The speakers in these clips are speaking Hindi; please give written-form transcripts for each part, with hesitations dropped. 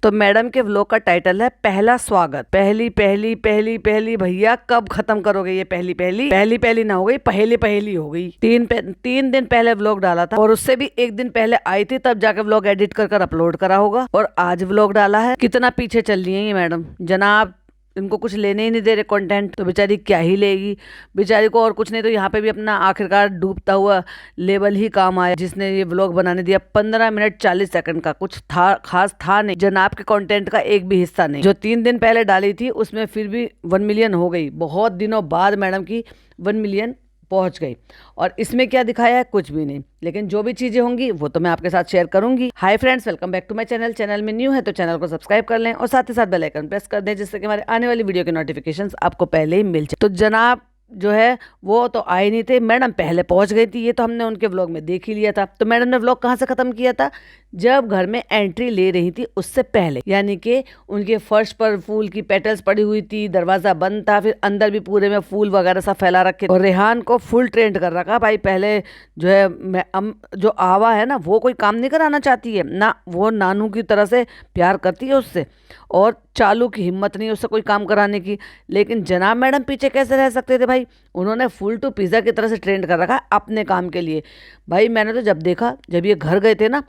तो मैडम के व्लॉग का टाइटल है पहला स्वागत। पहली पहली पहली पहली भैया कब खत्म करोगे ये पहली पहली? पहली पहली ना हो गई, पहली पहली हो गई। 3 दिन पहले व्लॉग डाला था और उससे भी 1 दिन पहले आई थी, तब जाके व्लॉग एडिट कर अपलोड करा होगा। और आज व्लॉग डाला है। कितना पीछे चल रही है ये मैडम जनाब, इनको कुछ लेने ही नहीं दे रहे कंटेंट, तो बेचारी क्या ही लेगी बेचारी को। और कुछ नहीं तो यहाँ पे भी अपना आखिरकार डूबता हुआ लेवल ही काम आया, जिसने ये व्लॉग बनाने दिया। 15 मिनट 40 सेकंड का, कुछ था खास था नहीं, जनाब के कंटेंट का एक भी हिस्सा नहीं। जो 3 दिन पहले डाली थी उसमें फिर भी 1 मिलियन हो गई। बहुत दिनों बाद मैडम की 1 मिलियन पहुंच गई। और इसमें क्या दिखाया है? कुछ भी नहीं, लेकिन जो भी चीजें होंगी वो तो मैं आपके साथ शेयर करूंगी। Hi friends, welcome back to my channel. Channel में न्यू है तो चैनल को सब्सक्राइब कर लें और साथ ही साथ बेल आइकन प्रेस कर दें, जिससे कि हमारे आने वाली वीडियो के नोटिफिकेशंस आपको पहले ही मिल जाए। तो जनाब जो है वो तो आए नहीं थे, मैडम पहले पहुंच गई थी। ये तो हमने उनके व्लॉग में देख ही लिया था। तो मैडम ने व्लॉग कहाँ से खत्म किया था? जब घर में एंट्री ले रही थी उससे पहले, यानी कि उनके फर्श पर फूल की पेटल्स पड़ी हुई थी, दरवाजा बंद था, फिर अंदर भी पूरे में फूल वगैरह सब फैला रखे और रेहान को फुल ट्रेंड कर रखा भाई। पहले जो है जो आवा है ना, वो कोई काम नहीं कराना चाहती है ना, वो नानू की तरह से प्यार करती है उससे, और चालू की हिम्मत नहीं है उससे कोई काम कराने की। लेकिन जनाब मैडम पीछे कैसे रह सकते थे भाई? उन्होंने फुल टू पिज़्ज़ा की तरह से ट्रेंड कर रखा है अपने काम के लिए। भाई मैंने तो जब देखा, जब ये घर गए थे ना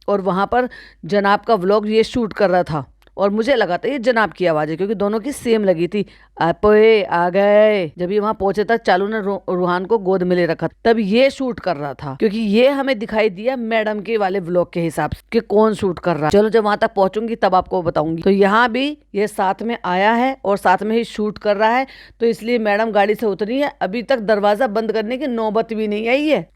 और वहाँ पर जनाब का व्लॉग ये शूट कर रहा था, और मुझे लगा था ये जनाब की आवाज़ है, क्योंकि दोनों की सेम लगी थी। आपे आ गए। जब ये वहाँ पहुंचे था, चालू ने रूहान को गोद में ले रखा, तब ये शूट कर रहा था, क्योंकि ये हमें दिखाई दिया मैडम के वाले व्लॉग के हिसाब से कि कौन शूट कर रहा है। चलो जब वहां तक पहुंचूंगी तब आपको बताऊंगी। तो यहाँ भी ये साथ में आया है और साथ में ही शूट कर रहा है, तो इसलिए मैडम गाड़ी से उतरी है। अभी तक दरवाजा बंद करने की नौबत भी नहीं आई है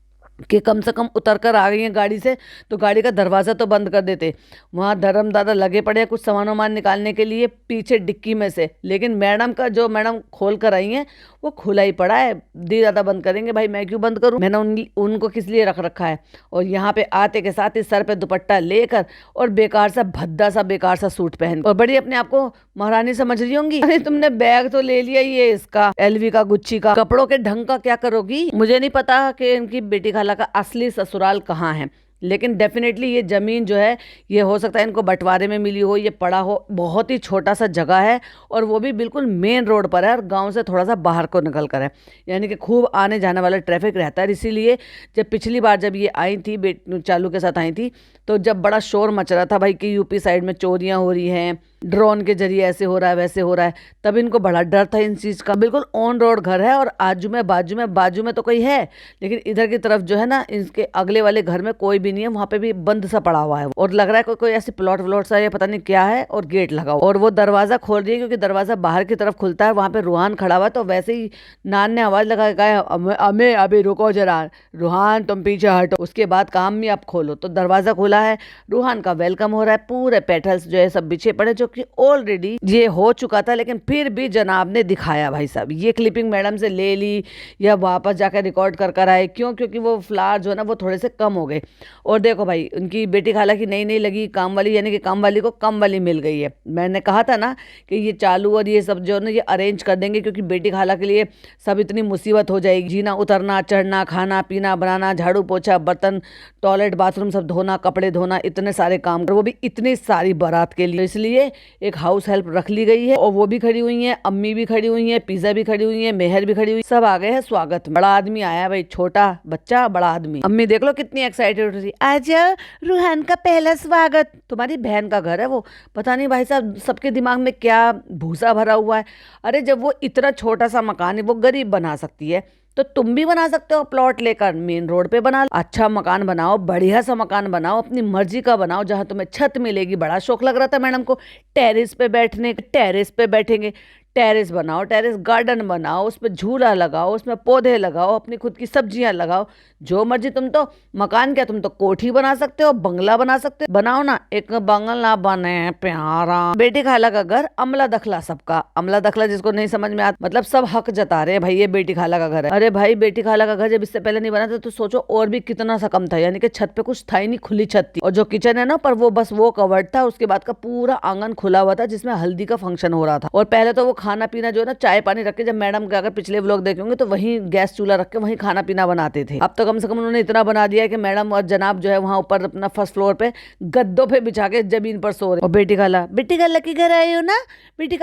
कि कम से कम उतर कर आ गई हैं गाड़ी से तो गाड़ी का दरवाज़ा तो बंद कर देते। वहाँ धर्म दादा लगे पड़े हैं कुछ सामान वामान निकालने के लिए पीछे डिक्की में से, लेकिन मैडम का जो मैडम खोल कर आई हैं वो खुला ही पड़ा है। दी दादा बंद करेंगे, भाई मैं क्यों बंद करूँ? मैंने उनको किस लिए रख रखा है। और यहाँ पे आते के साथ ही सर पे दुपट्टा लेकर और बेकार सा भद्दा सा बेकार सा सूट पहन और बड़ी अपने आप को महारानी समझ रही होंगी। अरे तुमने बैग तो ले लिया ये इसका एलवी का, गुच्ची का, कपड़ों के ढंग का क्या करोगी? मुझे नहीं पता कि इनकी बेटी खाला का असली ससुराल कहाँ है, लेकिन डेफिनेटली ये जमीन जो है ये हो सकता है इनको बंटवारे में मिली हो, ये पड़ा हो। बहुत ही छोटा सा जगह है और वो भी बिल्कुल मेन रोड पर है और गांव से थोड़ा सा बाहर को निकल कर है, यानी कि खूब आने जाने वाला ट्रैफिक रहता है। इसीलिए जब पिछली बार जब ये आई थी चालू के साथ आई थी, तो जब बड़ा शोर मच रहा था भाई कि यूपी साइड में चोरियां हो रही हैं, ड्रोन के जरिए ऐसे हो रहा है वैसे हो रहा है, तब इनको बड़ा डर था इन चीज़ का। बिल्कुल ऑन रोड घर है और बाजू में तो कोई है, लेकिन इधर की तरफ जो है ना, इसके अगले वाले घर में कोई भी नहीं है, वहाँ पे भी बंद सा पड़ा हुआ है और लग रहा है कोई ऐसी प्लॉट व्लॉट सा या पता नहीं क्या है, और गेट लगा हुआ। और वो दरवाजा खोल रही है क्योंकि दरवाजा बाहर की तरफ खुलता है, वहाँ पे रूहान खड़ा हुआ है। तो वैसे ही नान ने आवाज लगा कहा, अमे अभी रुको जरा रूहान, तुम पीछे हटो, उसके बाद काम भी आप खोलो। तो दरवाजा खुला है, रूहान का वेलकम हो रहा है, पूरे पेटल्स जो है सब बिछे पड़े, जो कि ऑलरेडी ये हो चुका था, लेकिन फिर भी जनाब ने दिखाया। भाई साहब ये क्लिपिंग मैडम से ले ली या वापस जाकर रिकॉर्ड कर आए, क्यों? क्योंकि वो फ्लावर जो है ना वो थोड़े से कम हो गए। और देखो भाई उनकी बेटी खाला की नई लगी काम वाली, यानी कि काम वाली को कम वाली मिल गई है। मैंने कहा था ना कि ये चालू और ये सब जो है ना ये अरेंज कर देंगे, क्योंकि बेटी खाला के लिए सब इतनी मुसीबत हो जाएगी, जीना उतरना चढ़ना, खाना पीना बनाना, झाड़ू पोछा, बर्तन, टॉयलेट बाथरूम सब धोना, कपड़े धोना, इतने सारे काम, वो भी इतनी सारी बारात के लिए। इसलिए एक हाउस हेल्प रख ली गई है और वो भी खड़ी हुई है, अम्मी भी खड़ी हुई है, पिज़्ज़ा भी खड़ी हुई है, मेहर भी खड़ी हुई, सब आ गए हैं स्वागत। बड़ा आदमी आया भाई, छोटा बच्चा बड़ा आदमी। अम्मी देख लो कितनी एक्साइटेड थी, आज रूहान का पहला स्वागत। तुम्हारी बहन का घर है वो, पता नहीं भाई साहब सबके दिमाग में क्या भूसा भरा हुआ है। अरे जब वो इतना छोटा सा मकान है वो गरीब बना सकती है, तो तुम भी बना सकते हो। प्लॉट लेकर मेन रोड पे बना, अच्छा मकान बनाओ, बढ़िया सा मकान बनाओ, अपनी मर्जी का बनाओ, जहां तुम्हें छत मिलेगी। बड़ा शौक लग रहा था मैडम को टेरेस पे बैठने, टेरेस पे बैठेंगे। टेरेस बनाओ, टेरेस गार्डन बनाओ, उस पर झूला लगाओ, उसमें पौधे लगाओ, अपनी खुद की सब्जियां लगाओ, जो मर्जी। तुम तो मकान क्या, तुम तो कोठी बना सकते हो, बंगला बना सकते हो। बनाओ ना एक बंगला बने प्यारा। बेटी खाला का घर अमला दखला सबका, अमला दखला जिसको नहीं समझ में आता, मतलब सब हक जता रहे हैं भाई ये बेटी खाला का घर है। अरे भाई बेटी खाला का घर जब इससे पहले नहीं बना था तो सोचो और भी कितना सा कम था, यानी कि छत पे कुछ था ही नहीं, खुली छत थी। और जो किचन है ना पर वो बस वो कवर्ड था, उसके बाद का पूरा आंगन खुला हुआ था जिसमें हल्दी का फंक्शन हो रहा था। और पहले तो वो खाना पीना जो है ना, चाय पानी रख के, जब मैडम के अगर पिछले व्लॉग देखे होंगे तो वहीं गैस चूल्हा रख के वहीं खाना पीना बनाते थे। अब तो कम से कम उन्होंने इतना बना दिया है कि मैडम और जनाब जो है वहाँ ऊपर अपना फर्स्ट फ्लोर पे गद्दों पे बिछा के जमीन पर सो रहे। और बेटी खाला के घर आए हो ना, बेटी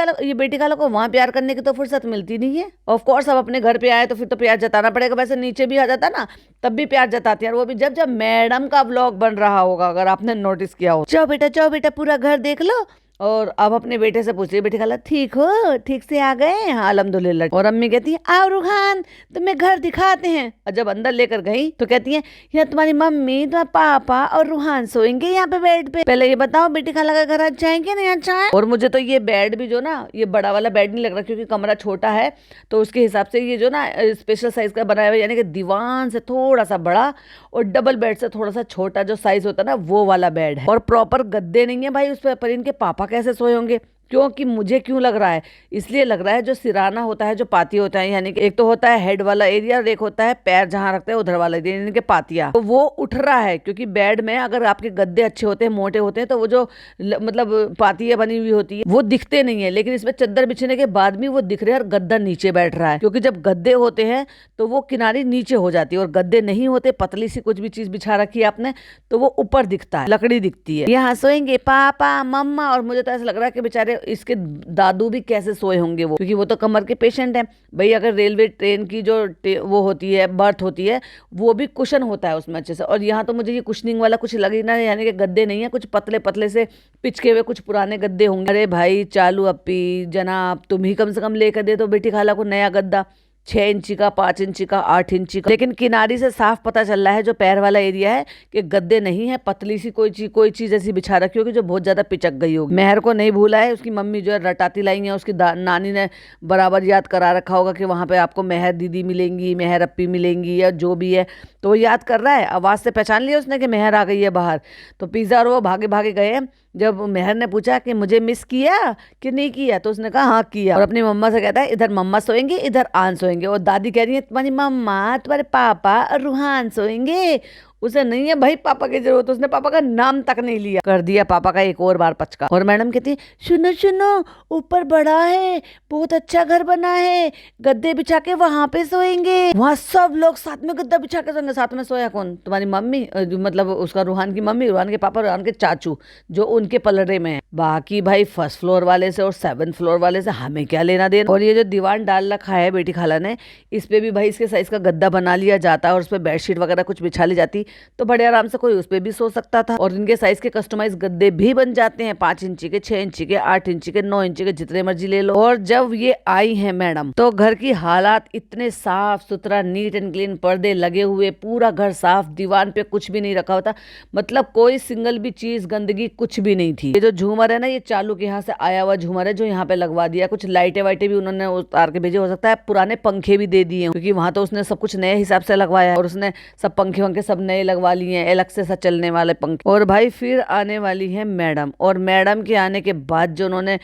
खाला को वहां प्यार करने की तो फुर्सत मिलती नहीं है। ऑफ कोर्स अब अपने घर पे आए तो फिर तो प्यार जताना पड़ेगा। वैसे नीचे भी आ जाता ना तब भी प्यार जताती है, वो भी जब जब मैडम का व्लॉग बन रहा होगा, अगर आपने नोटिस किया हो। जाओ बेटा पूरा घर देख लो। और अब अपने बेटे से पूछ रही, बेटी खाला ठीक हो, ठीक से आ गए? हाँ अल्हम्दुलिल्लाह। और अम्मी कहती है आओ रुहान तुम्हें घर दिखाते हैं। और जब अंदर लेकर गई तो कहती है यहाँ तुम्हारी मम्मी, तुम्हारे पापा और रुहान सोएंगे यहाँ पे बेड पे। पहले ये बताओ बेटी खाला का घर अच्छा है कि नहीं अच्छा है? और मुझे तो ये बेड भी जो ना, ये बड़ा वाला बेड नहीं लग रहा, क्योंकि कमरा छोटा है तो उसके हिसाब से ये जो ना स्पेशल साइज का बनाया हुआ है, यानी कि दीवान से थोड़ा सा बड़ा और डबल बेड से थोड़ा सा छोटा जो साइज होता है ना, वो वाला बेड है। और प्रॉपर गद्दे नहीं है भाई उस पर इनके पापा कैसे सोए होंगे? क्योंकि मुझे क्यों लग रहा है, इसलिए लग रहा है जो सिराना होता है, जो पाती होता है, यानी कि एक तो होता है हेड वाला एरिया और एक होता है पैर जहां रखते हैं उधर वाला एरिया, यानी कि पातिया, तो वो उठ रहा है। क्योंकि बेड में अगर आपके गद्दे अच्छे होते हैं, मोटे होते हैं, तो वो जो मतलब पातिया बनी हुई होती है वो दिखते नहीं है। लेकिन इसमें चद्दर बिछने के बाद भी वो दिख रहे हैं और गद्दा नीचे बैठ रहा है। क्योंकि जब गद्दे होते हैं तो वो किनारी नीचे हो जाती है, और गद्दे नहीं होते, पतली सी कुछ भी चीज बिछा रखी है आपने, तो वो ऊपर दिखता है, लकड़ी दिखती है। यहाँ सोएंगे पापा मम्मा। और मुझे तो ऐसा लग रहा है कि बेचारे इसके दादू भी कैसे सोए होंगे वो, क्योंकि वो तो कमर के पेशेंट हैं भाई। अगर रेलवे ट्रेन की जो वो होती है, बर्थ होती है, वो भी कुशन होता है उसमें अच्छे से। और यहाँ तो मुझे ये कुशनिंग वाला कुछ लग ही ना, यानी कि गद्दे नहीं है, कुछ पतले पतले से पिचके हुए कुछ पुराने गद्दे होंगे। अरे भाई चालू अप्पी जनाब, तुम ही कम से कम लेकर दे दो बेटी खाला को नया गद्दा, 6 इंची का, 5 इंची का, 8 इंची का। लेकिन किनारी से साफ पता चल रहा है जो पैर वाला एरिया है कि गद्दे नहीं है, पतली सी कोई चीज ऐसी बिछा रखी होगी जो बहुत ज्यादा पिचक गई होगी। मेहर को नहीं भूला है, उसकी मम्मी जो है रटाती लाई है, उसकी नानी ने बराबर याद करा रखा होगा कि वहां पे आपको मेहर दीदी मिलेंगी, मेहर अप्पी मिलेंगी, या जो भी है, तो वो याद कर रहा है। आवाज से पहचान लिया उसने कि मेहर आ गई है बाहर। तो पिज्जा और वो भागे भागे गए। जब मेहर ने पूछा कि मुझे मिस किया कि नहीं किया, तो उसने कहा हाँ किया। और अपनी मम्मा से कहता है इधर मम्मा सोएंगे, इधर आन सोएंगे। और दादी कह रही है तुम्हारी मम्मा, तुम्हारे पापा और रूहान सोएंगे। उसे नहीं है भाई पापा की जरूरत, उसने पापा का नाम तक नहीं लिया, कर दिया पापा का एक और बार पचका। और मैडम कहती सुनो सुनो, ऊपर बड़ा है, बहुत अच्छा घर बना है, गद्दे बिछा के वहां पे सोएंगे। वहां सब लोग साथ में गद्दा बिछा के सोएंगे। साथ में सोया कौन? तुम्हारी मम्मी, मतलब उसका रूहान की मम्मी, रूहान के पापा, रूहान के चाचू जो उनके पलड़े में है। बाकी भाई फर्स्ट फ्लोर वाले से और 7th फ्लोर वाले से हमें क्या लेना देना। और ये जो दीवान डाल रखा है बेटी खाला ने, इस पे भी भाई इसके साइज का गद्दा बना लिया जाता और उस पर बेडशीट वगैरह कुछ बिछा ली जाती तो बड़े आराम से कोई उस पे भी सो सकता था। और इनके साइज के कस्टमाइज गद्दे भी बन जाते हैं, 5 इंची के, 6 इंची के, 8 इंची के, 9 इंची के, जितने मर्जी ले लो। और जब ये आई है मैडम, तो घर की हालात इतने साफ सुथरा, नीट एंड क्लीन, पर्दे लगे हुए, पूरा घर साफ, दीवान पे कुछ भी नहीं रखा होता, मतलब कोई सिंगल भी चीज गंदगी कुछ भी नहीं थी। ये जो झूमर है ना, ये चालू के यहाँ से आया हुआ झूमर है जो यहाँ पे लगवा दिया। कुछ लाइटें वाइटें भी उन्होंने उतार के भेजे, हो सकता है पुराने पंखे भी दे दिए, क्योंकि वहां तो उसने सब कुछ नए हिसाब से लगवाया और उसने सब पंखे वंखे सब नए लगवा लिए हैं, अलग से चलने वाले पंखे। और भाई फिर आने वाली है मैडम, और मैडम के आने के बाद जो उन्होंने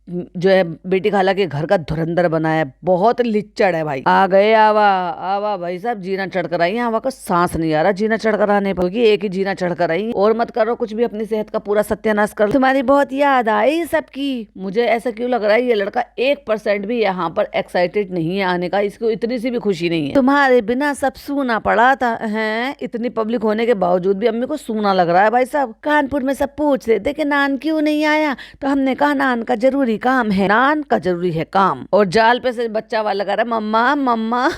जो है बेटी खाला के घर का धुरंधर बनाया, बहुत लिच्चड़ है भाई। आ गए आवा आवा भाई साहब, जीना चढ़ कर आई। आवा का सांस नहीं आ रहा जीना चढ़ कर आने पर, क्योंकि एक ही जीना चढ़ कर आई। और मत करो कुछ भी, अपनी सेहत का पूरा सत्यानाश कर। तुम्हारी बहुत याद आई सबकी। मुझे ऐसा क्यों लग रहा है ये लड़का 1% भी यहाँ पर एक्साइटेड नहीं है आने का, इसको इतनी सी भी खुशी नहीं है। तुम्हारे बिना सब सूना पड़ा था, है इतनी पब्लिक होने के बावजूद भी अम्मी को सूना लग रहा है भाई साहब। कानपुर में सब पूछ रहे थे कि नान क्यों नहीं आया, तो हमने कहा नान का जरूरी काम है, नान का जरूरी है काम। और जाल पे से बच्चा वाला लगा रहा है मम्मा मम्मा।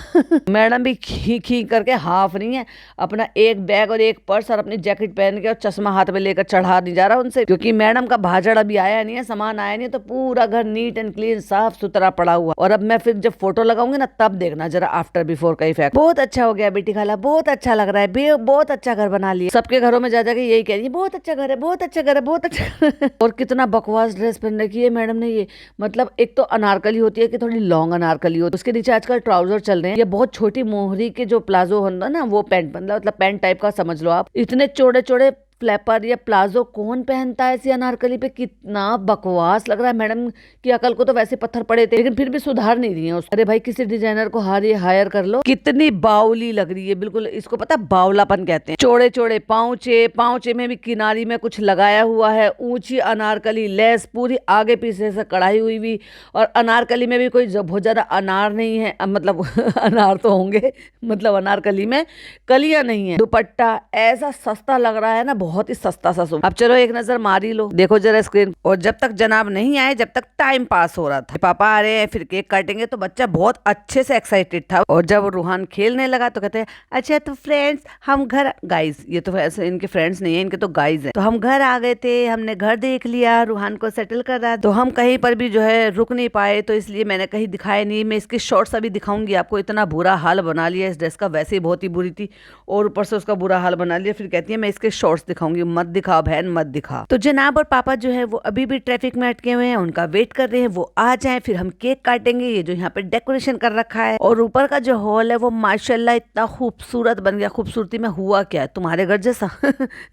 मैडम भी खी खी करके हाफ नहीं है, अपना एक बैग और एक पर्स और अपनी जैकेट पहन के और चश्मा हाथ में लेकर चढ़ा नहीं जा रहा उनसे, क्योंकि मैडम का भाजड़ अभी आया नहीं है, सामान आया नहीं है, तो पूरा घर नीट एंड क्लीन साफ सुथरा पड़ा हुआ। और अब मैं फिर जब फोटो लगाऊंगी ना, तब देखना जरा आफ्टर बिफोर का इफेक्ट। बहुत अच्छा हो गया बेटी खाला, बहुत अच्छा लग रहा है, बहुत अच्छा घर बना लिया। सबके घरों में जा जाके यही कह रही है बहुत अच्छा घर है, बहुत अच्छा घर है, बहुत अच्छा घर है। और कितना बकवास ड्रेस पहन रखी है मैडम ने। ये मतलब एक तो अनारकली होती है कि थोड़ी लॉन्ग अनारकली होती है, उसके नीचे आजकल ट्राउजर चल रहे हैं, ये बहुत छोटी मोहरी के जो प्लाजो होता है ना, वो पैंट, मतलब पैंट टाइप का समझ लो आप, इतने चौड़े चौड़े फ्लैपर या प्लाजो कौन पहनता है ऐसी अनारकली पे, कितना बकवास लग रहा है। मैडम की अकल को तो वैसे पत्थर पड़े थे, लेकिन फिर भी सुधार नहीं दिए उसको। अरे भाई किसी डिजाइनर को हायर कर लो। कितनी बावली लग रही है बिल्कुल, इसको पता बावलापन कहते हैं। चौड़े चौड़े पाउचे में भी किनारी में कुछ लगाया हुआ है, ऊंची अनारकली, लेस पूरी आगे पीछे से कढ़ाई हुई हुई, और अनारकली में भी कोई बहुत ज्यादा अनार नहीं है, मतलब अनार तो होंगे, मतलब अनारकली में कलियां नहीं है। दुपट्टा ऐसा सस्ता लग रहा है ना, बहुत ही सस्ता सा सूट। अब चलो एक नजर मार ही लो, देखो जरा स्क्रीन। और जब तक जनाब नहीं आए, जब तक टाइम पास हो रहा था। पापा आ रहे हैं, फिर केक काटेंगे, तो बच्चा बहुत अच्छे से एक्साइटेड था। और जब रूहान खेलने लगा तो कहते हैं अच्छा तो फ्रेंड्स हम घर, गाइज ये तो ऐसे इनके फ्रेंड्स नहीं है, इनके तो गाइज है। तो हम घर आ गए थे, हमने घर देख लिया, रूहान को सेटल कर रहा, तो हम कहीं पर भी जो है रुक नहीं पाए, तो इसलिए मैंने कहीं दिखाया नहीं। मैं इसकी शॉर्ट्स अभी दिखाऊंगी आपको। इतना बुरा हाल बना लिया इस ड्रेस का, वैसे ही बहुत ही बुरी थी और ऊपर से उसका बुरा हाल बना लिया। फिर कहती है मैं इसके शॉर्ट्स दिखाऊंगी। मत दिखा बहन, मत दिखा। तो जनाब और पापा जो है वो अभी भी ट्रैफिक में अटके हुए हैं, उनका वेट कर रहे हैं, वो आ जाए फिर हम केक काटेंगे। ये जो यहाँ पे डेकोरेशन कर रखा है और ऊपर का जो हॉल है वो माशाल्लाह इतना खूबसूरत बन गया। खूबसूरती में हुआ क्या है, तुम्हारे घर जैसा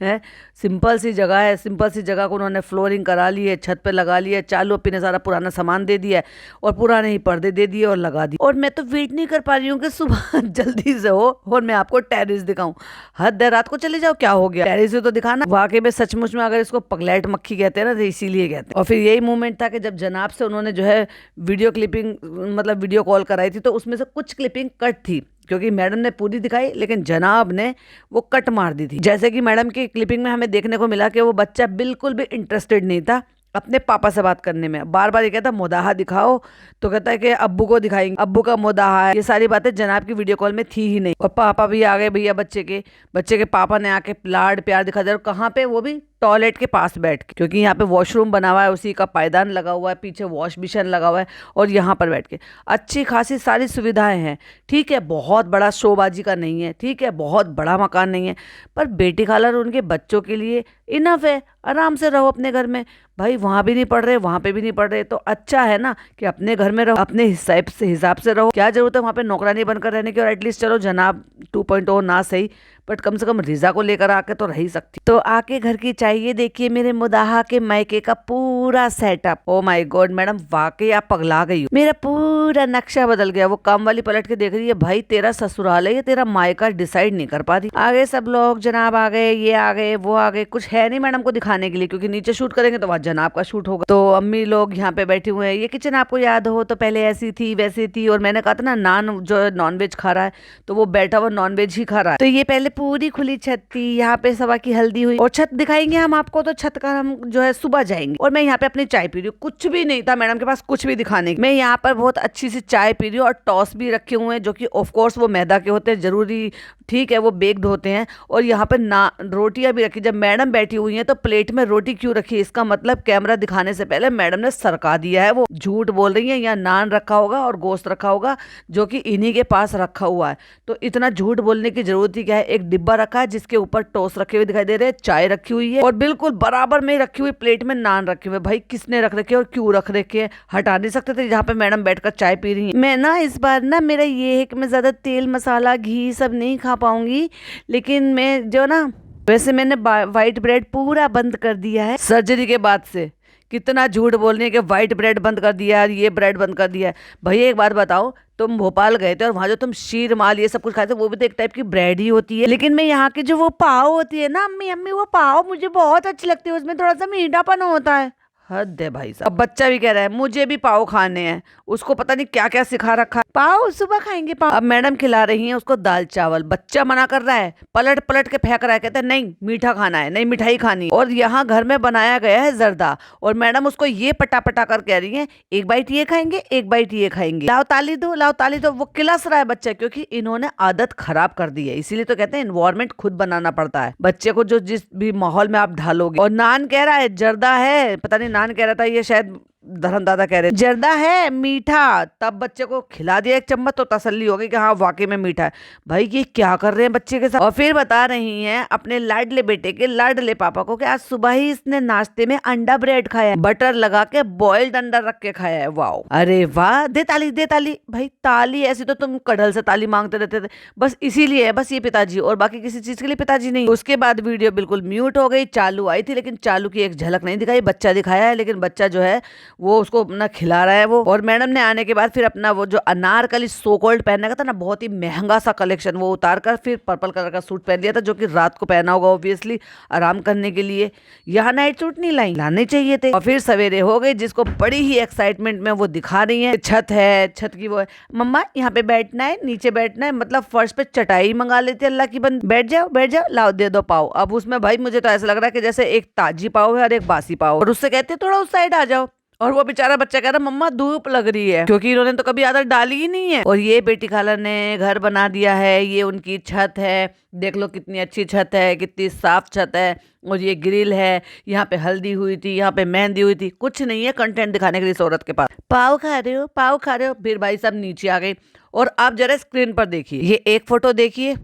है। सिंपल सी जगह है, सिंपल सी जगह को उन्होंने फ्लोरिंग करा ली है, छत पे लगा लिया, चालू अपने सारा पुराना सामान दे दिया है और पुराने ही पर्दे दे दिए और लगा दिए। और मैं तो वेट नहीं कर पा रही हूँ कि सुबह जल्दी से हो और मैं आपको टेरिस दिखाऊं। हद है, रात को चले जाओ, क्या हो गया, टेरिस से तो दिखाना। वाकई में सचमुच में अगर इसको पगलैट मक्खी कहते हैं ना, तो इसीलिए कहते हैं। और फिर यही मूवमेंट था कि जब जनाब से उन्होंने जो है वीडियो क्लिपिंग, मतलब वीडियो कॉल कराई थी, तो उसमें से कुछ क्लिपिंग कट थी, क्योंकि मैडम ने पूरी दिखाई लेकिन जनाब ने वो कट मार दी थी। जैसे कि मैडम की क्लिपिंग में हमें देखने को मिला कि वो बच्चा बिल्कुल भी इंटरेस्टेड नहीं था अपने पापा से बात करने में। बार बार ये कहता मुदाहा दिखाओ, तो कहता है कि अब्बू को दिखाएंगे, अब्बू का मुदाहा है। ये सारी बातें जनाब की वीडियो कॉल में थी ही नहीं। और पापा भी आ गए भैया, बच्चे के पापा ने आके लाड प्यार दिखा दिया। और कहाँ पे, वो भी टॉयलेट के पास बैठ के, क्योंकि यहाँ पे वॉशरूम बना हुआ है, उसी का पायदान लगा हुआ है, पीछे वॉश बेसिन लगा हुआ है, और यहाँ पर बैठ के अच्छी खासी सारी सुविधाएं हैं। ठीक है, बहुत बड़ा शोबाजी का नहीं है, ठीक है, बहुत बड़ा मकान नहीं है, पर बेटी खाला और उनके बच्चों के लिए इनफ है। आराम से रहो अपने घर में भाई, वहां भी नहीं पढ़ रहे, वहां पे भी नहीं पढ़ रहे, तो अच्छा है ना कि अपने घर में रहो, अपने हिसाब से रहो। क्या जरूरत है वहां पे नौकरानी बनकर रहने की। और एटलीस्ट चलो जनाब 2.0 ना सही, बट कम से कम रिजा को लेकर आके तो रही सकती। तो आके घर की चाहिए, देखिए मेरे मुदाहा के मायके का पूरा setup. Oh my God madam, वाकई आप पगला गई हो, मेरा पूरा नक्शा बदल गया। वो काम वाली पलट के देख रही है, भाई तेरा ससुराल है या तेरा मायका, डिसाइड नहीं कर पाती। आ गए सब लोग, जनाब आ गए, ये आ गए, वो आ गए। कुछ है नहीं मैडम को दिखाने के लिए, क्योंकि नीचे शूट करेंगे तो वहाँ जनाब का शूट होगा। तो अम्मी लोग यहाँ पे बैठे हुए हैं। ये किचन आपको याद हो तो पहले ऐसी थी वैसी थी, और मैंने कहा था ना नान जो नॉनवेज खा रहा है, तो वो बैठा हुआ नॉनवेज ही खा रहा है। तो ये पहले पूरी खुली छत थी, यहाँ पे सवा की हल्दी हुई, और छत दिखाएंगे हम आपको, तो छत का हम जो है सुबह जाएंगे। और मैं यहाँ पे अपनी चाय पी रही हूँ, कुछ भी नहीं था मैडम के पास कुछ भी दिखाने की। मैं यहाँ पर बहुत अच्छी सी चाय पी रही हूँ, और टॉस भी रखे हुए हैं, जो कि ऑफ कोर्स वो मैदा के होते हैं, जरूरी ठीक है, वो बेक्ड होते हैं। और यहाँ पे रोटियां भी रखी। जब मैडम बैठी हुई हैं तो प्लेट में रोटी क्यों रखी, इसका मतलब कैमरा दिखाने से पहले मैडम ने सरका दिया है। वो झूठ बोल रही है, या नान रखा होगा और गोश्त रखा होगा, जो कि इन्हीं के पास रखा हुआ है। तो इतना झूठ बोलने की जरूरत ही क्या है। एक डिब्बा रखा है जिसके ऊपर टोस्ट रखे हुए दिखाई दे रहे हैं, चाय रखी हुई है, और बिल्कुल बराबर में रखी हुई प्लेट में नान रखे हुए। भाई किसने रख रखे और क्यों रख रखे, हटा नहीं सकते थे जहाँ पे मैडम बैठकर चाय पी रही है। मैं ना इस बार ना, मेरा ये है कि मैं ज्यादा तेल मसाला घी सब नहीं खा पाऊंगी, लेकिन मैं जो ना, वैसे मैंने व्हाइट ब्रेड पूरा बंद कर दिया है सर्जरी के बाद से। कितना झूठ बोलने के, व्हाइट ब्रेड बंद कर दिया है, ये ब्रेड बंद कर दिया है। भैया एक बात बताओ, तुम भोपाल गए थे और वहां जो तुम शीर माल ये सब कुछ खाए थे, वो भी तो एक टाइप की ब्रेड ही होती है। लेकिन मैं यहाँ की जो वो पाव होती है ना, अम्मी वो पाव मुझे बहुत अच्छी लगती है, उसमें थोड़ा सा मीठापन होता है। हद है भाई साहब। अब बच्चा भी कह रहा है मुझे भी पाव खाने हैं, उसको पता नहीं क्या क्या सिखा रखा है। पाव सुबह खाएंगे पाव। अब मैडम खिला रही हैं उसको दाल चावल, बच्चा मना कर रहा है, पलट पलट के फेंक रहा है, कहता है नहीं मीठा खाना है, नहीं मिठाई खानी है। और यहाँ घर में बनाया गया है जर्दा, और मैडम उसको ये पटा पटा कर कह रही है एक बाइट ये खाएंगे, एक बाइट ये खाएंगे, लाओ ताली दो, लाओ ताली दो। वो किलस रहा है बच्चा, क्योंकि इन्होंने आदत खराब कर दी है। इसीलिए तो कहते हैं एनवायरमेंट खुद बनाना पड़ता है बच्चे को, जो जिस भी माहौल में आप ढालोगे। और नान कह रहा है जर्दा है, पता नहीं नान कह रहा था, ये शायद धर्मदादा कह रहे जर्दा है मीठा, तब बच्चे को खिला दिया एक चम्मच तो तसल्ली हो गई कि हाँ वाकई में मीठा है। भाई ये क्या कर रहे हैं बच्चे के साथ। और फिर बता रही हैं अपने लाडले बेटे के लाडले पापा को कि आज सुबह ही इसने नाश्ते में अंडा ब्रेड खाया, बटर लगा के बॉइल्ड अंडा रख के खाया है। वाओ, अरे वाह, दे ताली दे ताली। भाई ताली ऐसी तो तुम कड़ल से ताली मांगते रहते थे, बस इसीलिए है बस ये पिताजी, और बाकी किसी चीज के लिए पिताजी नहीं। उसके बाद वीडियो बिल्कुल म्यूट हो गई, चालू आई थी लेकिन चालू की एक झलक नहीं दिखाई, बच्चा दिखाया है लेकिन बच्चा जो है वो उसको अपना खिला रहा है वो। और मैडम ने आने के बाद फिर अपना वो जो अनारकली सो कॉल्ड पहनने का था ना, बहुत ही महंगा सा कलेक्शन, वो उतार कर फिर पर्पल कलर का सूट पहन लिया था, जो कि रात को पहना होगा ऑब्वियसली आराम करने के लिए। यहाँ नाइट सूट नहीं लाई, लाने चाहिए थे। और फिर सवेरे हो गई, जिसको बड़ी ही एक्साइटमेंट में वो दिखा रही है, छत है, छत की वो है, मम्मा यहाँ पे बैठना है, नीचे बैठना है, मतलब फर्श पे चटाई मंगा लेते अल्लाह की बंद, बैठ जाओ बैठ जाओ, लाओ दे दो पाव। अब उसमें भाई मुझे तो ऐसा लग रहा है कि जैसे एक ताजी पाव है और एक बासी पाव, और उससे कहते थोड़ा उस साइड आ जाओ। और वो बेचारा बच्चा कह रहा मम्मा धूप लग रही है, क्योंकि इन्होंने तो कभी आदत डाली ही नहीं है। और ये बेटी खाला ने घर बना दिया है, ये उनकी छत है, देख लो कितनी अच्छी छत है, कितनी साफ छत है। और ये ग्रिल है, यहाँ पे हल्दी हुई थी, यहाँ पे मेहंदी हुई थी, कुछ नहीं है कंटेंट दिखाने के लिए इस औरत के पास। पाव खा रहे हो, पाव खा रहे हो। फिर भाई सब नीचे आ गए, और आप जरा स्क्रीन पर देखिए, ये एक फोटो देखिए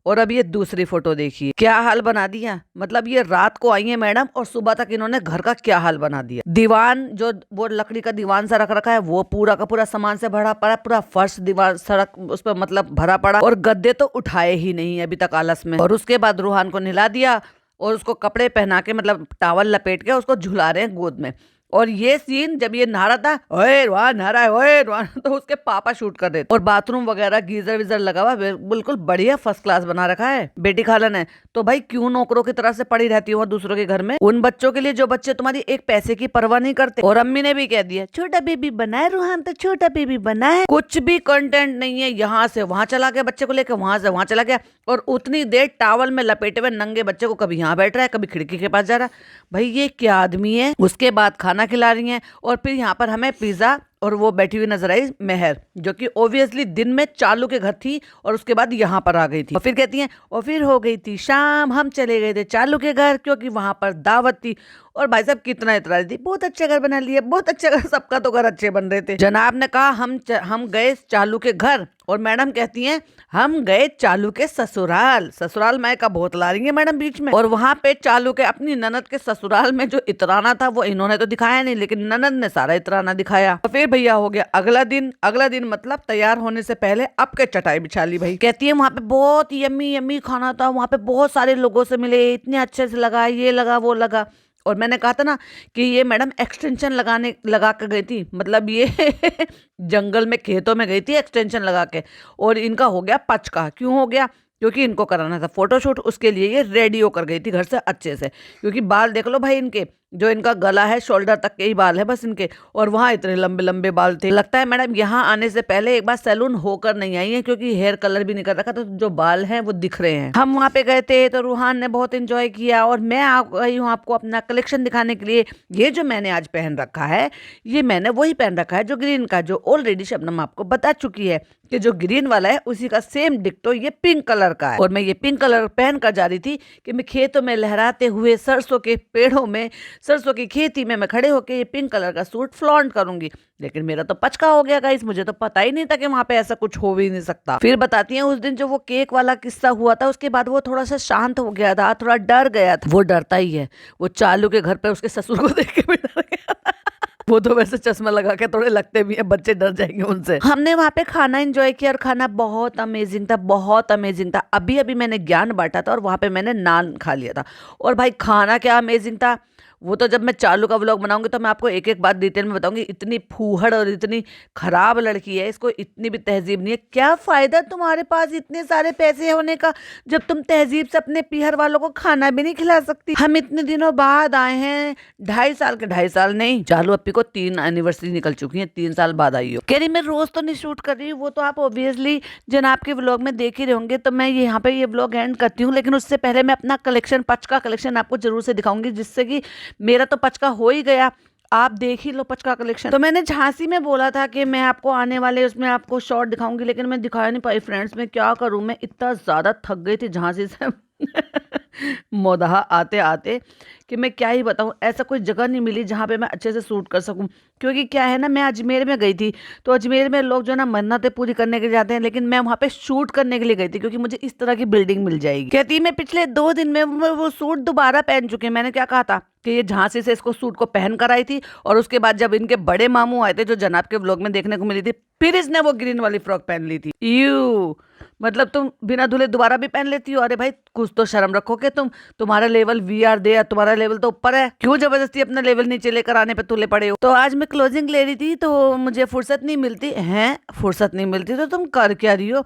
और अब ये दूसरी फोटो देखिए, क्या हाल बना दिया। मतलब ये रात को आई है मैडम और सुबह तक इन्होंने घर का क्या हाल बना दिया। दीवान जो वो लकड़ी का दीवान सा रख रखा है, वो पूरा का पूरा सामान से भरा पड़ा, पूरा फर्श दीवार सड़क उस पर मतलब भरा पड़ा, और गद्दे तो उठाए ही नहीं है अभी तक आलस में। और उसके बाद रूहान को नहला दिया और उसको कपड़े पहना के मतलब टावल लपेट के उसको झुला रहे हैं गोद में। और ये सीन जब ये नहा रहा था, ओए रुहान नहा रहा है, ओए रुहान, तो उसके पापा शूट कर देते। और बाथरूम वगैरह गीजर वीजर लगा हुआ, बिल्कुल बढ़िया फर्स्ट क्लास बना रखा है बेटी खाला ने। तो भाई क्यों नौकरों की तरह से पड़ी रहती हो दूसरों के घर में, उन बच्चों के लिए जो बच्चे तुम्हारी एक पैसे की परवाह नहीं करते। और अम्मी ने भी कह दिया छोटा बेबी बना है रुहान, तो छोटा बेबी बना है, कुछ भी कंटेंट नहीं है। यहाँ से वहां चला गया बच्चे को लेकर, वहां से वहां चला गया, और उतनी देर टावल में लपेटे हुए नंगे बच्चे को कभी यहाँ बैठ रहा है, कभी खिड़की के पास जा रहा है। भाई ये क्या आदमी है। उसके बाद खाना खिला रही हैं, और फिर यहाँ पर हमें पिज्जा और वो बैठी हुई नजर आई मेहर, जो कि ओब्वियसली दिन में चालू के घर थी और उसके बाद यहाँ पर आ गई थी। और फिर कहती हैं और फिर हो गई थी शाम, हम चले गए थे चालू के घर क्योंकि वहां पर दावत थी। और भाई साहब कितना इतरा रही थी, बहुत अच्छा घर बना लिया, बहुत अच्छा घर, सबका तो घर अच्छे बन रहे थे। जनाब ने कहा हम गए चालू के घर, और मैडम कहती हैं हम गए चालू के ससुराल। ससुराल मैं का बहुत ला रही है मैडम बीच में। और वहां पे चालू के अपनी ननद के ससुराल में जो इतराना था वो इन्होंने तो दिखाया नहीं, लेकिन ननद ने सारा इतराना दिखाया। तो फिर भैया हो गया अगला दिन। अगला दिन मतलब तैयार होने से पहले अब के चटाई बिछा ली भाई। कहती है वहां पे बहुत यम्मी यम्मी खाना था, वहां पे बहुत सारे लोगों से मिले, इतने अच्छे से लगा, ये लगा वो लगा। और मैंने कहा था ना कि ये मैडम एक्सटेंशन लगा कर गई थी, मतलब ये जंगल में खेतों में गई थी एक्सटेंशन लगा के। और इनका हो गया पचका। क्यों हो गया? क्योंकि इनको कराना था फोटोशूट, उसके लिए ये रेडी होकर गई थी घर से अच्छे से। क्योंकि बाल देख लो भाई इनके, जो इनका गला है शोल्डर तक के ही बाल है बस इनके, और वहां इतने लंबे लंबे बाल थे। लगता है मैडम यहाँ आने से पहले एक बार सैलून होकर नहीं आई है, क्योंकि हेयर कलर भी नहीं कर रखा, तो जो बाल हैं वो दिख रहे हैं। हम वहां पे गए थे तो रूहान ने बहुत एंजॉय किया, और मैं गई हूँ आपको अपना कलेक्शन दिखाने के लिए। ये जो मैंने आज पहन रखा है, ये मैंने वही पहन रखा है जो ग्रीन का, जो ऑलरेडी शबनम आपको बता चुकी है कि जो ग्रीन वाला है उसी का सेम डिक्टो ये पिंक कलर का है। और मैं ये पिंक कलर पहन कर जा रही थी कि मैं खेतों में लहराते हुए सरसों के पेड़ों में, सरसों की खेती में मैं खड़े होके ये पिंक कलर का सूट फ्लॉन्ट करूंगी। लेकिन मेरा तो पचका हो गया गाइस, मुझे तो पता ही नहीं था कि वहां पे ऐसा कुछ हो भी नहीं सकता। फिर बताती हैं उस दिन जो वो केक वाला किस्सा हुआ था, उसके बाद वो थोड़ा सा शांत हो गया था, थोड़ा डर गया था। वो डरता ही है, वो चालू के घर पे उसके ससुर को देख के भी डर गया। वो तो वैसे चश्मा लगा के थोड़े लगते भी हैं, बच्चे डर जाएंगे उनसे। हमने वहां पे खाना एंजॉय किया और खाना बहुत अमेजिंग था, बहुत अमेजिंग था। अभी अभी मैंने ज्ञान बांटा था और वहां पे मैंने नान खा लिया था। और भाई खाना क्या अमेजिंग था, वो तो जब मैं चालू का व्लॉग बनाऊंगी तो मैं आपको एक एक बात डिटेल में बताऊंगी। इतनी फूहड़ और इतनी खराब लड़की है, इसको इतनी भी तहजीब नहीं है। क्या फायदा तुम्हारे पास इतने सारे पैसे होने का जब तुम तहजीब से अपने पीहर वालों को खाना भी नहीं खिला सकती। हम इतने दिनों बाद आए हैं, 2.5 साल के 2.5 साल नहीं, चालू अप्पी को 3 एनिवर्सरी निकल चुकी है, 3 साल बाद आई हो। कह रही मैं रोज तो नहीं शूट कर रही हूँ, वो तो आप ऑब्वियसली जनाब के व्लॉग में देख ही रहे होंगे। तो मैं यहाँ पे ये व्लॉग एंड करती हूँ, लेकिन उससे पहले मैं अपना कलेक्शन, पचका कलेक्शन आपको जरूर से दिखाऊंगी, जिससे कि मेरा तो पचका हो ही गया, आप देख ही लो पचका कलेक्शन। तो मैंने झांसी में बोला था कि मैं आपको आने वाले उसमें आपको शॉर्ट दिखाऊंगी, लेकिन मैं दिखा नहीं पाई फ्रेंड्स। मैं क्या करूं, मैं इतना ज्यादा थक गई थी झांसी से मोदहा आते आते कि मैं क्या ही बताऊं, ऐसा कोई जगह नहीं मिली जहाँ पे मैं अच्छे से शूट कर सकूं। क्योंकि क्या है ना, मैं अजमेर में गई थी, तो अजमेर में लोग जो है ना मन्नतें पूरी करने के लिए जाते हैं, लेकिन मैं वहाँ पे शूट करने के लिए गई थी क्योंकि मुझे इस तरह की बिल्डिंग मिल जाएगी। कहती मैं पिछले 2 दिन में वो सूट दोबारा पहन चुके हैं। मैंने क्या कहा था कि ये झांसी से इसको सूट को पहन कर आई थी, और उसके बाद जब इनके बड़े मामू आए थे, जो जनाब के व्लॉग में देखने को मिली थी, फिर इसने वो ग्रीन वाली फ्रॉक पहन ली थी। यू मतलब तुम बिना धुले दोबारा भी पहन लेती हो? अरे भाई कुछ तो शर्म रखोगे तुम। तुम्हारा लेवल वी आर दे, तुम्हारा लेवल तो ऊपर है, क्यों जबरदस्ती अपना लेवल नीचे लेकर आने पे तुले पड़े हो? तो आज मैं क्लोजिंग ले रही थी, तो मुझे फुर्सत नहीं मिलती है। फुर्सत नहीं मिलती तो तुम कर क्या रही हो?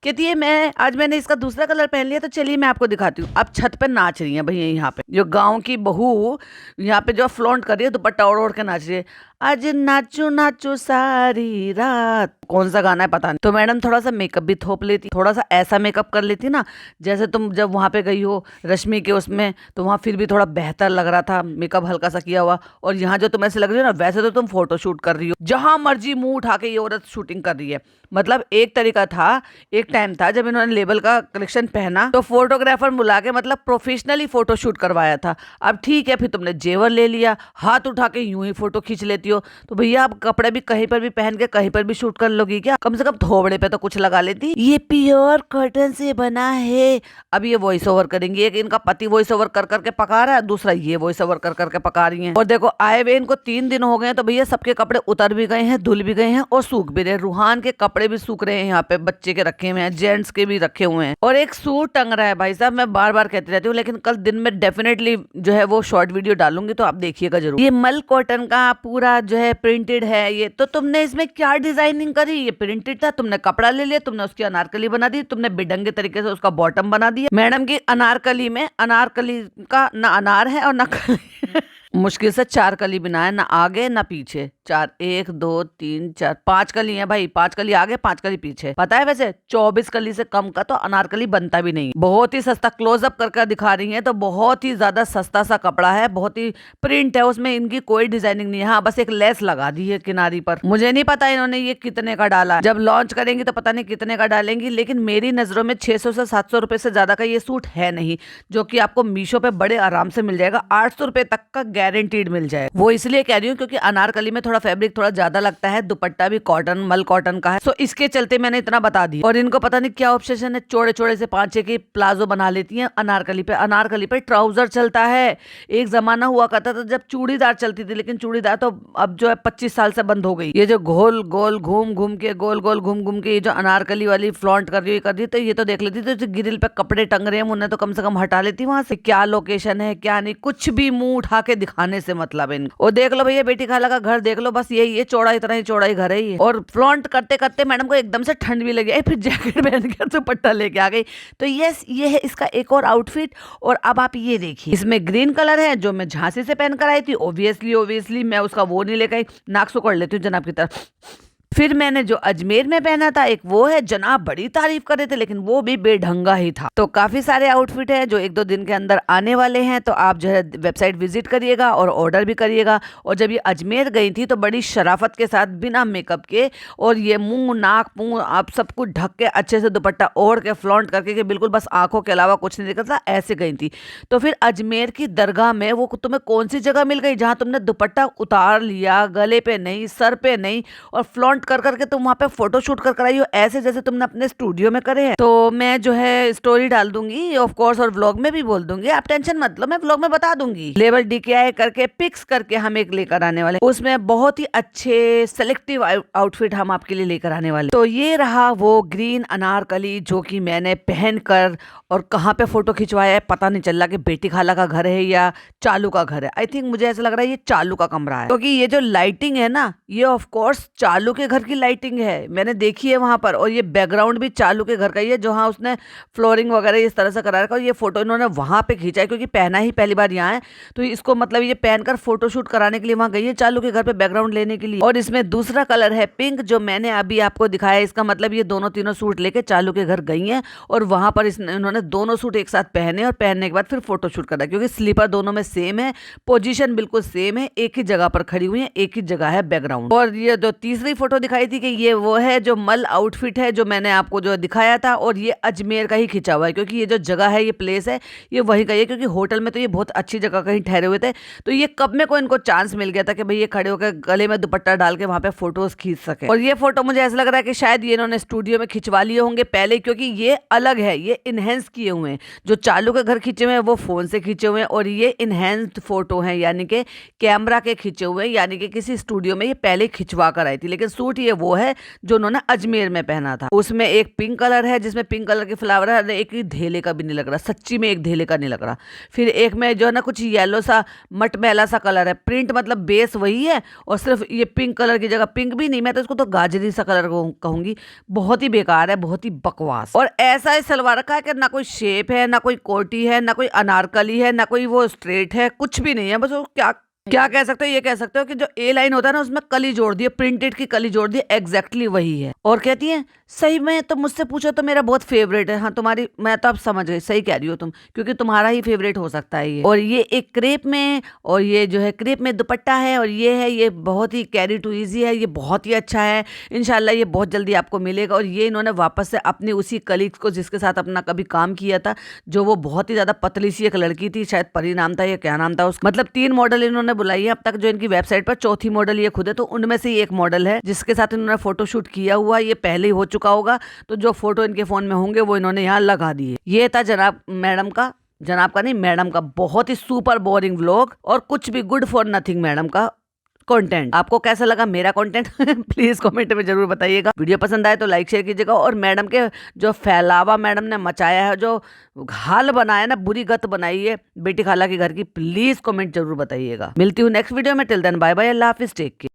कहती है मैंने इसका दूसरा कलर पहन लिया, तो चलिए मैं आपको दिखाती हूँ। अब छत पे नाच रही है भैया, यहाँ पे जो गाँव की बहू यहाँ पे जो फ्लॉन्ट कर रही है, दुपट्टा ओढ़ ओढ़ के नाच रही है। आज नाचू नाचू सारी रात, कौन सा गाना है पता नहीं। तो मैडम थोड़ा सा मेकअप भी थोप लेती, थोड़ा सा ऐसा मेकअप कर लेती ना जैसे तुम जब वहां पे गई हो रश्मि के उसमें, तो वहां फिर भी थोड़ा बेहतर लग रहा था, मेकअप हल्का सा किया हुआ। और यहाँ जो तुम ऐसे लग रही हो ना, वैसे तो तुम फोटो शूट कर रही हो, जहां मर्जी मुंह उठा के ये औरत शूटिंग कर रही है। मतलब एक तरीका था, एक टाइम था जब इन्होंने लेबल का कलेक्शन पहना तो फोटोग्राफर बुला के मतलब प्रोफेशनली फोटो शूट करवाया था। अब ठीक है, फिर तुमने जेवर ले लिया, हाथ उठा के यूं ही फोटो खींच लेती हो। तो भैया आप कपड़े भी कहीं पर भी पहन के कहीं पर भी शूट कर लोगी क्या? कम से कम थोबड़े पे तो कुछ लगा लेती। ये प्योर कॉटन से बना है। अब ये वॉइस ओवर करेंगी, एक इनका पति वॉइस ओवर कर करके पका रहा है, दूसरा ये वॉइस ओवर कर करके पका रही है। और देखो आए हुए इनको 3 दिन हो गए, तो भैया सबके कपड़े उतर भी गए हैं, धुल भी गए हैं और सूख भी रहे। रूहान के कपड़े भी सूख रहे हैं, यहाँ पे बच्चे के रखे हुए हैं, जेंट्स के भी रखे हुए हैं, और एक सूट टंग रहा है। भाई साहब मैं बार बार कहती रहती हूँ, लेकिन कल दिन में डेफिनेटली जो है वो शॉर्ट वीडियो डालूंगी, तो आप देखिएगा जरूर। ये मल कॉटन का पूरा जो है प्रिंटेड है ये। तो तुमने इसमें क्या डिजाइनिंग करी? ये प्रिंटेड था, तुमने कपड़ा ले लिया, तुमने उसकी अनारकली बना दी, तुमने बेढंगे तरीके से उसका बॉटम बना दिया। मैडम की अनारकली में अनारकली का ना अनार है और ना कली मुश्किल से 4 कली बिना है, ना आगे ना पीछे। 4 1 2 3 4 5 कली है भाई, 5 कली आगे 5 कली पीछे। पता है वैसे 24 कली से कम का तो अनारकली बनता भी नहीं। बहुत ही सस्ता क्लोजअप करके दिखा रही है, तो बहुत ही ज्यादा सस्ता सा कपड़ा है, बहुत ही प्रिंट है उसमें, इनकी कोई डिजाइनिंग नहीं है। हाँ बस एक लेस लगा दी है किनारी पर। मुझे नहीं पता इन्होंने ये कितने का डाला, जब लॉन्च करेंगी तो पता नहीं कितने का डालेंगी, लेकिन मेरी नजरों में 600 से 700 रुपए से ज्यादा का ये सूट है नहीं, जो कि आपको मीशो पे बड़े आराम से मिल जाएगा। 800 रुपए तक का गारंटीड मिल जाए। वो इसलिए कह रही हूँ क्योंकि अनारकली में थोड़ा फैब्रिक थोड़ा ज्यादा लगता है, दुपट्टा भी कॉटन मल कॉटन का है, सो इसके चलते मैंने इतना बता दिया। और इनको पता नहीं क्या ऑब्सेशन है, चौड़े चौड़े से 5-6 के प्लाजो बना लेती हैं अनारकली पे। अनारकली पे ट्राउजर चलता है। एक जमाना हुआ करता था जब चूड़ीदार चलती थी, लेकिन चूड़ीदार तो अब जो है 25 साल से बंद हो गई। ये जो गोल गोल घूम घूम के गोल गोल घूम घूम के ये जो अनारकली वाली फ्लॉन्ट कर रही है, तो ये तो देख लेती तो ग्रिल पे कपड़े टंग रहे हैं, उन्हें तो कम से कम हटा लेती वहां से। क्या लोकेशन है क्या नहीं, कुछ भी मुंह उठा के दिखाने से मतलब है इनको। और देख लो भैया बेटी खाला का घर देख लो, बस यही है, चौड़ा इतना ही चौड़ा ही घर है ये। और फ्लॉन्ट करते करते मैडम को एकदम से ठंड भी लगी, फिर जैकेट पहन के दुपट्टा लेके आ गई। तो यस ये है इसका एक और आउटफिट। और अब आप ये देखिए, इसमें ग्रीन कलर है जो मैं झांसी से पहन कर आई थी। ओब्वियसली मैं उसका वो नहीं लेकर आई, नाक सुकड़ लेती हूँ जनाब की तरफ। फिर मैंने जो अजमेर में पहना था एक वो है, जनाब बड़ी तारीफ कर रहे थे, लेकिन वो भी बेढंगा ही था। तो काफी सारे आउटफिट है जो 1-2 दिन के अंदर आने वाले हैं, तो आप जो है वेबसाइट विजिट करिएगा और ऑर्डर भी करिएगा। और जब ये अजमेर गई थी तो बड़ी शराफत के साथ बिना मेकअप के, और ये मुंह नाक मुंह आप सब कुछ ढक के अच्छे से दुपट्टा ओढ़ के फ्लॉन्ट करके कि बिल्कुल बस आंखों के अलावा कुछ नहीं दिखता, ऐसे गई थी। तो फिर अजमेर की दरगाह में वो तुम्हें कौन सी जगह मिल गई जहां तुमने दुपट्टा उतार लिया, गले पे नहीं सर पे नहीं, और फ्लॉन्ट कर करके तुम वहां पे फोटो शूट कर आई हो, ऐसे जैसे तुमने अपने स्टूडियो में करे हैं। तो मैं जो है स्टोरी डाल दूंगी ऑफ कोर्स, और व्लॉग में भी बोल दूंगी, आप टेंशन मत लो, मैं व्लॉग में बता दूंगी। लेवल DKI करके पिक्स करके हम एक लेकर आने वाले, उसमें बहुत ही अच्छे सेलेक्टिव आउटफिट हम आपके लिए लेकर आने वाले। तो ये रहा वो ग्रीन अनारकली जो कि मैंने पहनकर, और कहाँ पे फोटो खिंचवाया है पता नहीं चल रहा कि बेटी खाला का घर है या चालू का घर है। आई थिंक मुझे ऐसा लग रहा है ये चालू का कमरा है, क्योंकि ये जो लाइटिंग है ना, ये ऑफ कोर्स चालू के घर की लाइटिंग है, मैंने देखी है वहां पर। और ये बैकग्राउंड भी चालू के घर का ही है, जहां उसने फ्लोरिंग वगैरह इस तरह से करा रखा। और ये फोटो इन्होंने वहां पे खींचा है क्योंकि पहना ही पहली बार यहाँ है, तो इसको मतलब ये पहनकर फोटोशूट कराने के लिए वहां गई है चालू के घर पे बैकग्राउंड लेने के लिए। और इसमें दूसरा कलर है पिंक जो मैंने अभी आपको दिखाया, इसका मतलब ये दोनों तीनों सूट लेके चालू के घर गई हैं, और वहां पर इन्होंने दोनों सूट एक साथ पहने, और पहनने के बाद फिर फोटोशूट करा, क्योंकि स्लीपर दोनों में सेम है, पोजीशन बिल्कुल सेम है, एक ही जगह पर खड़ी हुई है, एक ही जगह है बैकग्राउंड। और ये जो तीसरी फोटो दिखाई थी कि ये वो है जो मल आउटफिट है जो मैंने आपको जो दिखाया था, और ये अजमेर का ही खिंचा हुआ है, क्योंकि ये जो जगह है, ये प्लेस है, ये वही का ही है, क्योंकि होटल में तो ये बहुत अच्छी जगह कहीं ठहरे हुए थे। तो ये कब में को इनको चांस मिल गया था कि भाई ये खड़े होकर गले में दुपट्टा डाल के वहां पे फोटोज खींच सके। और ये फोटो मुझे ऐसा लग रहा है कि शायद ये इन्होंने स्टूडियो में खिंचवा लिए होंगे पहले, क्योंकि ये अलग है, ये इनहेंस किए हुए हैं। जो चालू के घर खींचे हुए हैं वो फोन से खींचे हुए हैं, और ये इनहेंस्ड फोटो है, यानी कि कैमरा के खींचे हुए हैं, यानी कि किसी स्टूडियो में ये पहले खिंचवा कर आई थी। लेकिन सूट ये वो है जो उन्होंने अजमेर में पहना था। उसमें एक पिंक कलर है जिसमें पिंक कलर के फ्लावर है, एक ही धेले का भी नहीं लग रहा, सच्ची में एक धेले का नहीं लग रहा। फिर एक में जो है ना कुछ येलो सा मटमैला सा कलर है, प्रिंट मतलब बेस वही है, और सिर्फ ये पिंक कलर की जगह, पिंक भी नहीं, मैं तो इसको तो गाजरी सा कलर कहूंगी। बहुत ही बेकार है, बहुत ही बकवास। और ऐसा ही सलवार रखा है कि ना कोई शेप है, ना कोई कोटी है, ना कोई अनारकली है, ना कोई वो स्ट्रेट है, कुछ भी नहीं है। बस वो क्या क्या कह सकते हो, ये कह सकते हो कि जो ए लाइन होता है ना उसमें कली जोड़ दी है, प्रिंटेड की कली जोड़ दी है, एग्जैक्टली वही है। और कहती है सही में तो मुझसे पूछो तो मेरा बहुत फेवरेट है। हाँ तुम्हारी, मैं तो अब समझ गई, सही कह रही हो तुम, क्योंकि तुम्हारा ही फेवरेट हो सकता है ये। और ये एक क्रेप में, और ये जो है क्रेप में दुपट्टा है, और ये है, ये बहुत ही कैरी टू इजी है, ये बहुत ही अच्छा है। इंशाल्लाह ये बहुत जल्दी आपको मिलेगा। और ये इन्होंने वापस से अपनी उसी कलीग को जिसके साथ अपना कभी काम किया था, जो वो बहुत ही ज्यादा पतली सी एक लड़की थी, शायद परी नाम था या क्या नाम था उसका, मतलब 3 मॉडल इन्होंने बुलाई है अब तक जो इनकी वेबसाइट पर, चौथी मॉडल ये खुद है। तो उनमें से एक मॉडल है जिसके साथ इन्होंने फोटोशूट किया हुआ, ये पहले ही हो चुका होगा। तो जो फोटो इनके फोन में होंगे वो इन्होंने यहाँ लगा दिए। ये था जनाब मैडम का, जनाब का नहीं मैडम का, बहुत ही सुपर बोरिंग व्लॉग, और कुछ भी गुड फॉर नथिंग मैडम का कंटेंट। आपको कैसा लगा मेरा कंटेंट प्लीज कमेंट में जरूर बताइएगा। वीडियो पसंद आए तो लाइक शेयर कीजिएगा, और मैडम के जो फैलावा मैडम ने मचाया है, जो हाल बनाया ना, बुरी गत बनाई है बेटी खाला के घर की, प्लीज कमेंट जरूर बताइएगा। मिलती हूँ नेक्स्ट वीडियो में, टिल देन बाय बाय, अल्लाह हाफिज, टेक केयर।